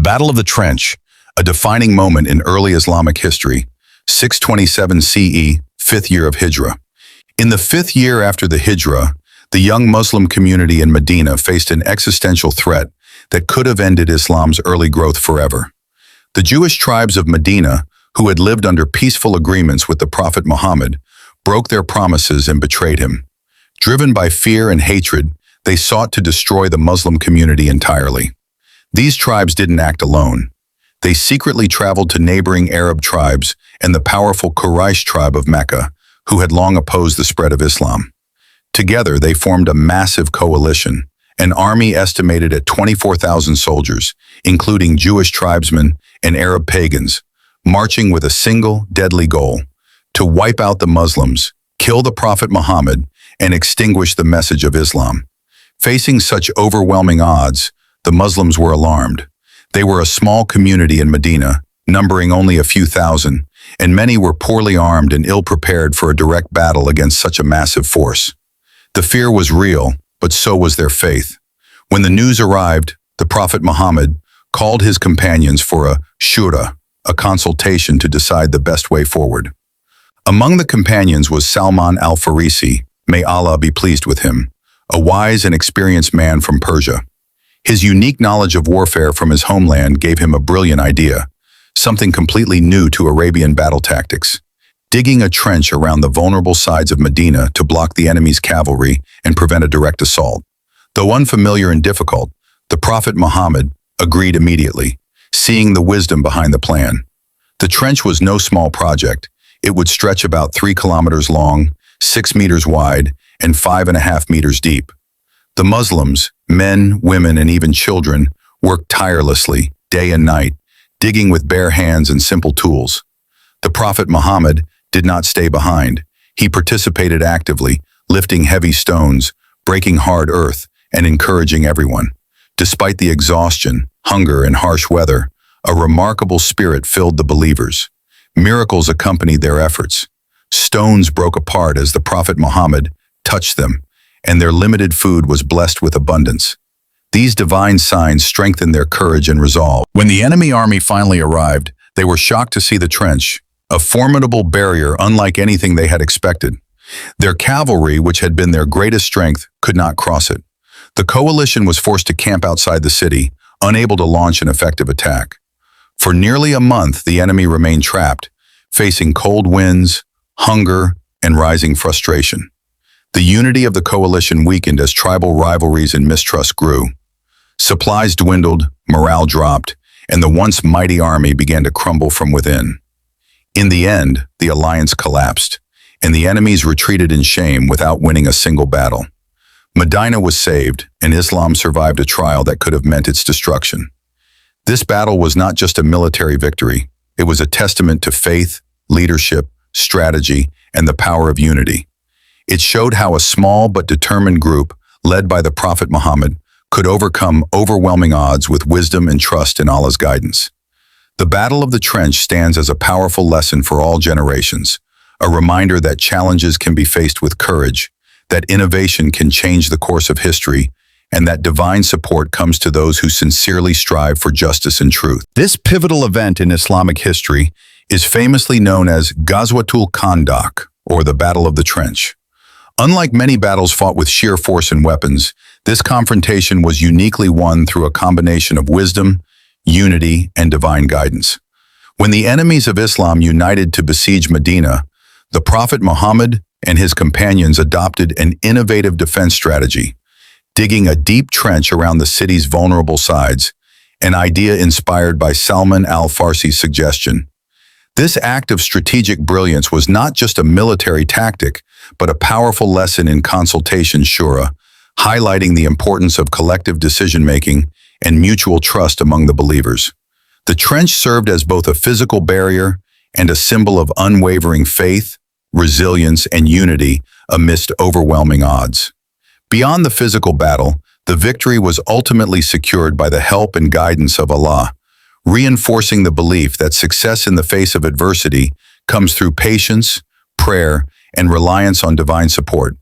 Battle of the Trench, a defining moment in early Islamic history, 627 CE, 5th year of Hijrah. In the 5th year after the Hijrah, the young Muslim community in Medina faced an existential threat that could have ended Islam's early growth forever. The Jewish tribes of Medina, who had lived under peaceful agreements with the Prophet Muhammad, broke their promises and betrayed him. Driven by fear and hatred, they sought to destroy the Muslim community entirely. These tribes didn't act alone. They secretly traveled to neighboring Arab tribes and the powerful Quraysh tribe of Mecca, who had long opposed the spread of Islam. Together, they formed a massive coalition, an army estimated at 24,000 soldiers, including Jewish tribesmen and Arab pagans, marching with a single, deadly goal: to wipe out the Muslims, kill the Prophet Muhammad, and extinguish the message of Islam. Facing such overwhelming odds, the Muslims were alarmed. They were a small community in Medina, numbering only a few thousand, and many were poorly armed and ill-prepared for a direct battle against such a massive force. The fear was real, but so was their faith. When the news arrived, the Prophet Muhammad called his companions for a shura, a consultation to decide the best way forward. Among the companions was Salman al-Farsi, may Allah be pleased with him, a wise and experienced man from Persia. His unique knowledge of warfare from his homeland gave him a brilliant idea, something completely new to Arabian battle tactics: digging a trench around the vulnerable sides of Medina to block the enemy's cavalry and prevent a direct assault. Though unfamiliar and difficult, the Prophet Muhammad agreed immediately, seeing the wisdom behind the plan. The trench was no small project. It would stretch about 3 kilometers long, 6 meters wide, and 5.5 meters deep. The Muslims, men, women, and even children, worked tirelessly, day and night, digging with bare hands and simple tools. The Prophet Muhammad did not stay behind. He participated actively, lifting heavy stones, breaking hard earth, and encouraging everyone. Despite the exhaustion, hunger, and harsh weather, a remarkable spirit filled the believers. Miracles accompanied their efforts. Stones broke apart as the Prophet Muhammad touched them, and their limited food was blessed with abundance. These divine signs strengthened their courage and resolve. When the enemy army finally arrived, they were shocked to see the trench, a formidable barrier unlike anything they had expected. Their cavalry, which had been their greatest strength, could not cross it. The coalition was forced to camp outside the city, unable to launch an effective attack. For nearly a month, the enemy remained trapped, facing cold winds, hunger, and rising frustration. The unity of the coalition weakened as tribal rivalries and mistrust grew. Supplies dwindled, morale dropped, and the once mighty army began to crumble from within. In the end, the alliance collapsed, and the enemies retreated in shame without winning a single battle. Medina was saved, and Islam survived a trial that could have meant its destruction. This battle was not just a military victory. It was a testament to faith, leadership, strategy, and the power of unity. It showed how a small but determined group, led by the Prophet Muhammad, could overcome overwhelming odds with wisdom and trust in Allah's guidance. The Battle of the Trench stands as a powerful lesson for all generations, a reminder that challenges can be faced with courage, that innovation can change the course of history, and that divine support comes to those who sincerely strive for justice and truth. This pivotal event in Islamic history is famously known as Ghazwatul Khandaq, or the Battle of the Trench. Unlike many battles fought with sheer force and weapons, this confrontation was uniquely won through a combination of wisdom, unity, and divine guidance. When the enemies of Islam united to besiege Medina, the Prophet Muhammad and his companions adopted an innovative defense strategy, digging a deep trench around the city's vulnerable sides, an idea inspired by Salman al-Farsi's suggestion. This act of strategic brilliance was not just a military tactic, but a powerful lesson in consultation shura, highlighting the importance of collective decision-making and mutual trust among the believers. The trench served as both a physical barrier and a symbol of unwavering faith, resilience, and unity amidst overwhelming odds. Beyond the physical battle, the victory was ultimately secured by the help and guidance of Allah, reinforcing the belief that success in the face of adversity comes through patience, prayer, and reliance on divine support.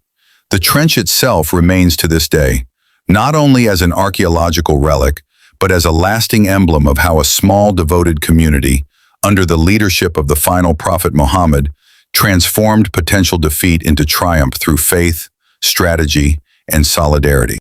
The trench itself remains to this day, not only as an archaeological relic, but as a lasting emblem of how a small, devoted community, under the leadership of the final prophet Muhammad, transformed potential defeat into triumph through faith, strategy, and solidarity.